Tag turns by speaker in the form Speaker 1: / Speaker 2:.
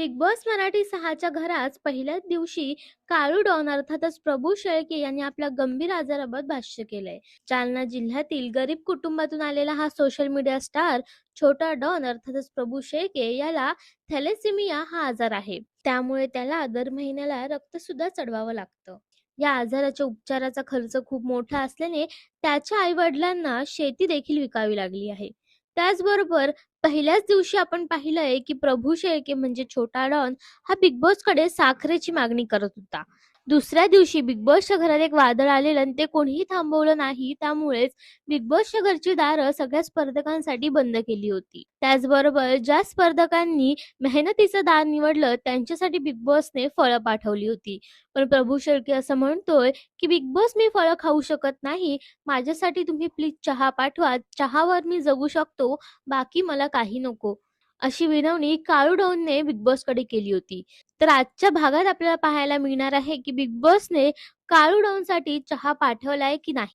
Speaker 1: Big boss Marathi 6च्या घरात पहिल्याच दिवशी काळू डॉन अर्थातच प्रभू शेळके यांनी आपल्या गंभीर आजाराबाबत भाष्य केलंय. जालना जिल्ह्यातील गरीब कुटुंबातून आलेला हा सोशल मीडिया स्टार छोटा डॉन अर्थातच प्रभू शेळके याला थॅलेसेमिया हा आजार आहे. त्यामुळे त्याला दर महिन्याला रक्त सुद्धा चढवावं लागतं. या आजाराच्या उपचाराचा खर्च खूप मोठा असल्याने त्याच्या आई वडिलांना शेती देखील विकावी लागली आहे. त्याचबरोबर पहिल्याच दिवशी आपण पाहिलंय, की प्रभू शेळके म्हणजे छोटा डॉन हा बिग बॉसकडे साखरेची मागणी करत होता. दुसऱ्या दिवशी बिग बॉसच्या घरात एक वादळ आलेलं आणि ते कोणीही थांबवलं नाही. त्यामुळेच बिग बॉसच्या घरची दारं सगळ्या स्पर्धकांसाठी बंद केली होती. त्याचबरोबर ज्या स्पर्धकांनी मेहनतीचं दार निवडलं त्यांच्यासाठी बिग बॉसने फळं पाठवली होती. पण प्रभू शेळके असं म्हणतोय, की बिग बॉस मी फळं खाऊ शकत नाही. माझ्यासाठी तुम्ही प्लीज चहा पाठवा. चहावर मी जगू शकतो. बाकी मला काही नको. अशी विनवणी काळू डॉनने बिग बॉसकडे केली होती. तर आजच्या भागात आपल्याला पाहायला मिळणार आहे, की बिग बॉसने काळू डॉनसाठी चहा पाठवलाय की नाही?